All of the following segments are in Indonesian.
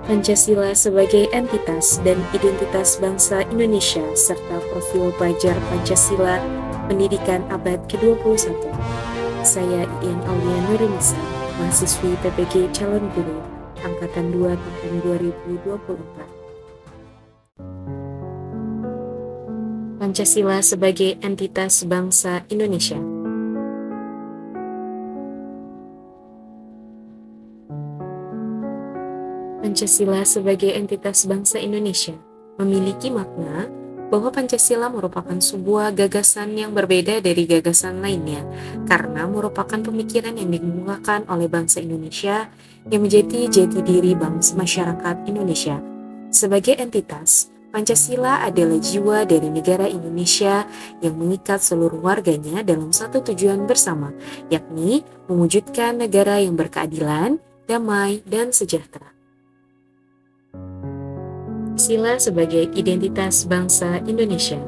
Pancasila sebagai entitas dan identitas bangsa Indonesia serta profil pelajar Pancasila pendidikan abad ke-21. Saya Ian Aulia Nurunisa, mahasiswi PPG Calon Guru, Angkatan 2 tahun 2024. Pancasila sebagai entitas bangsa Indonesia. Pancasila sebagai entitas bangsa Indonesia memiliki makna bahwa Pancasila merupakan sebuah gagasan yang berbeda dari gagasan lainnya karena merupakan pemikiran yang dikemukakan oleh bangsa Indonesia yang menjadi jati diri bangsa masyarakat Indonesia. Sebagai entitas, Pancasila adalah jiwa dari negara Indonesia yang mengikat seluruh warganya dalam satu tujuan bersama, yakni mewujudkan negara yang berkeadilan, damai, dan sejahtera. Pancasila sebagai identitas bangsa Indonesia.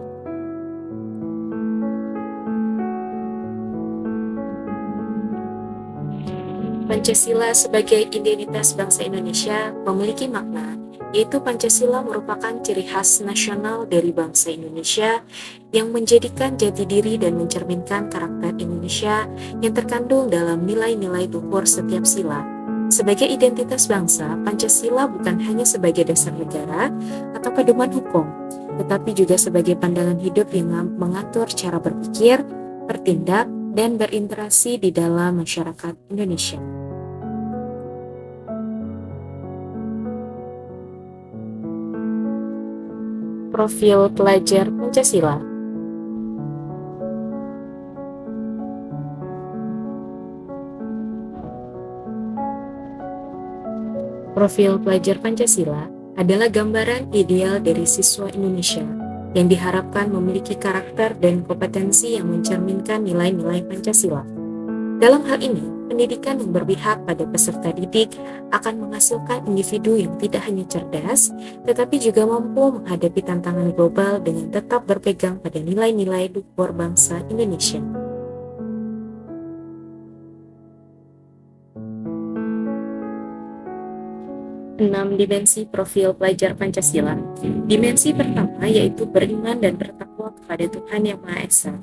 Pancasila sebagai identitas bangsa Indonesia memiliki makna, yaitu Pancasila merupakan ciri khas nasional dari bangsa Indonesia yang menjadikan jati diri dan mencerminkan karakter Indonesia yang terkandung dalam nilai-nilai luhur setiap sila. Sebagai identitas bangsa, Pancasila bukan hanya sebagai dasar negara atau pedoman hukum, tetapi juga sebagai pandangan hidup yang mengatur cara berpikir, bertindak, dan berinteraksi di dalam masyarakat Indonesia. Profil pelajar Pancasila. Profil pelajar Pancasila adalah gambaran ideal dari siswa Indonesia yang diharapkan memiliki karakter dan kompetensi yang mencerminkan nilai-nilai Pancasila. Dalam hal ini, pendidikan yang berpihak pada peserta didik akan menghasilkan individu yang tidak hanya cerdas, tetapi juga mampu menghadapi tantangan global dengan tetap berpegang pada nilai-nilai luhur bangsa Indonesia. Enam dimensi profil pelajar Pancasila. Dimensi pertama yaitu beriman dan bertakwa kepada Tuhan Yang Maha Esa.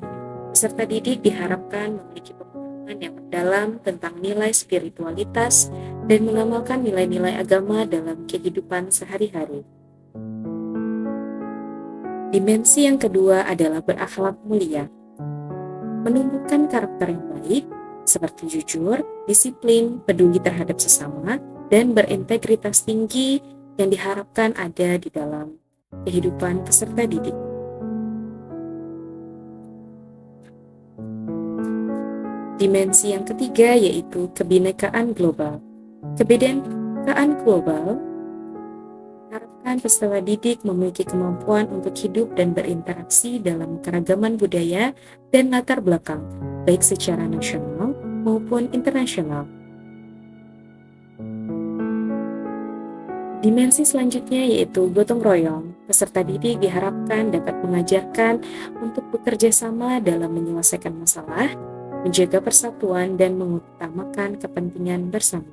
Peserta didik diharapkan memiliki pemahaman yang mendalam tentang nilai spiritualitas dan mengamalkan nilai-nilai agama dalam kehidupan sehari-hari. Dimensi yang kedua adalah berakhlak mulia. Menumbuhkan karakter yang baik, seperti jujur, disiplin, peduli terhadap sesama, dan berintegritas tinggi yang diharapkan ada di dalam kehidupan peserta didik. Dimensi yang ketiga yaitu kebinekaan global. Kebinekaan global diharapkan peserta didik memiliki kemampuan untuk hidup dan berinteraksi dalam keragaman budaya dan latar belakang, baik secara nasional maupun internasional. Dimensi selanjutnya yaitu gotong royong. Peserta didik diharapkan dapat mengajarkan untuk bekerja sama dalam menyelesaikan masalah, menjaga persatuan, dan mengutamakan kepentingan bersama.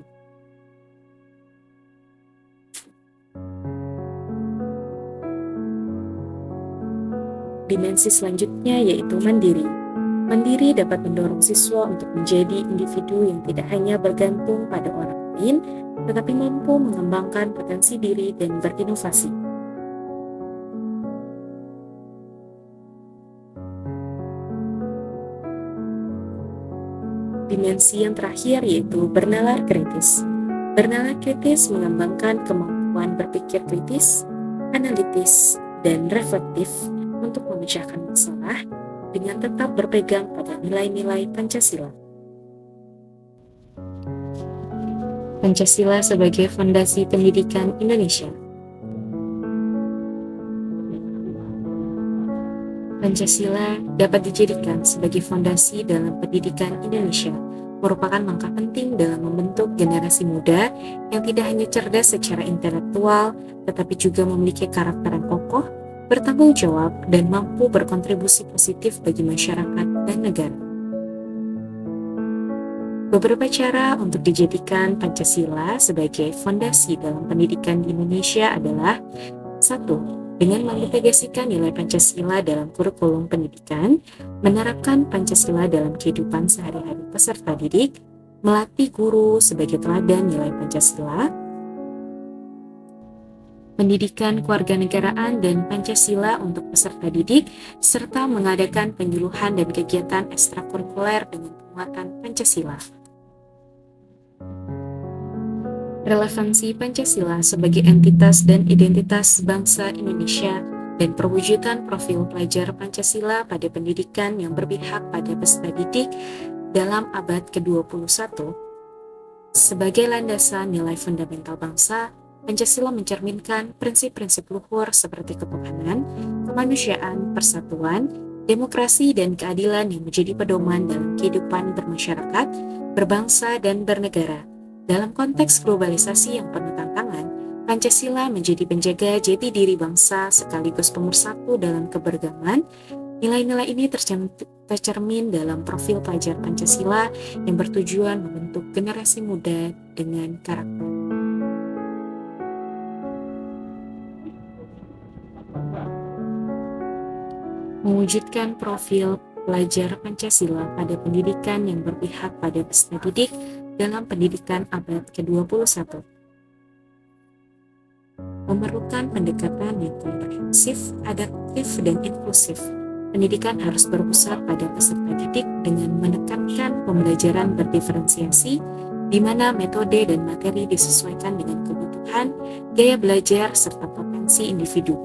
Dimensi selanjutnya yaitu mandiri. Mandiri dapat mendorong siswa untuk menjadi individu yang tidak hanya bergantung pada orang lain, tetapi mampu mengembangkan potensi diri dan berinovasi. Dimensi yang terakhir yaitu bernalar kritis. Bernalar kritis mengembangkan kemampuan berpikir kritis, analitis, dan reflektif untuk memecahkan masalah dengan tetap berpegang pada nilai-nilai Pancasila. Pancasila sebagai fondasi pendidikan Indonesia. Pancasila dapat dijadikan sebagai fondasi dalam pendidikan Indonesia, merupakan langkah penting dalam membentuk generasi muda yang tidak hanya cerdas secara intelektual, tetapi juga memiliki karakter yang kokoh, bertanggung jawab, dan mampu berkontribusi positif bagi masyarakat dan negara. Beberapa cara untuk dijadikan Pancasila sebagai fondasi dalam pendidikan di Indonesia adalah: 1. Dengan mengintegrasikan nilai Pancasila dalam kurikulum pendidikan, menerapkan Pancasila dalam kehidupan sehari-hari peserta didik, melatih guru sebagai teladan nilai Pancasila, pendidikan kewarganegaraan dan Pancasila untuk peserta didik, serta mengadakan penyuluhan dan kegiatan ekstrakurikuler dengan penguatan Pancasila. Relevansi Pancasila sebagai entitas dan identitas bangsa Indonesia dan perwujudan profil pelajar Pancasila pada pendidikan yang berpihak pada peserta didik dalam abad ke-21. Sebagai landasan nilai fundamental bangsa, Pancasila mencerminkan prinsip-prinsip luhur seperti ketuhanan, kemanusiaan, persatuan, demokrasi, dan keadilan yang menjadi pedoman dalam kehidupan bermasyarakat, berbangsa, dan bernegara. Dalam konteks globalisasi yang penuh tantangan, Pancasila menjadi penjaga jati diri bangsa sekaligus pemersatu dalam keberagaman. Nilai-nilai ini tercermin dalam profil pelajar Pancasila yang bertujuan membentuk generasi muda dengan karakter. Mewujudkan profil pelajar Pancasila pada pendidikan yang berpihak pada peserta didik dalam pendidikan abad ke-21. Memerlukan pendekatan yang komprehensif, adaptif, dan inklusif. Pendidikan harus berpusat pada peserta didik dengan menekankan pembelajaran berdiferensiasi, di mana metode dan materi disesuaikan dengan kebutuhan, gaya belajar, serta potensi individu.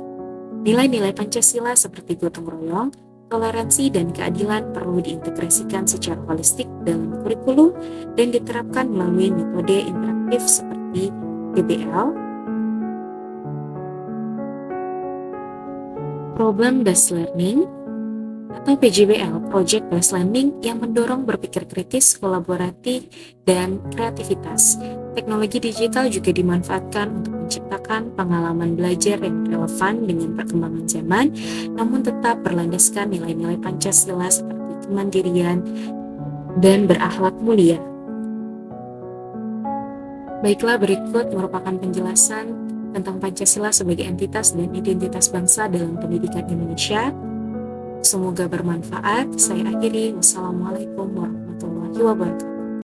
Nilai-nilai Pancasila seperti gotong royong, toleransi, dan keadilan perlu diintegrasikan secara holistik dalam kurikulum dan diterapkan melalui metode interaktif seperti PBL, Problem Based Learning, atau PJBL, Project Based Learning, yang mendorong berpikir kritis, kolaboratif, dan kreativitas. Teknologi digital juga dimanfaatkan untuk menciptakan pengalaman belajar yang relevan dengan perkembangan zaman, namun tetap berlandaskan nilai-nilai Pancasila seperti kemandirian dan berakhlak mulia. Baiklah, berikut merupakan penjelasan tentang Pancasila sebagai entitas dan identitas bangsa dalam pendidikan Indonesia. Semoga bermanfaat. Saya akhiri. Wassalamualaikum warahmatullahi wabarakatuh.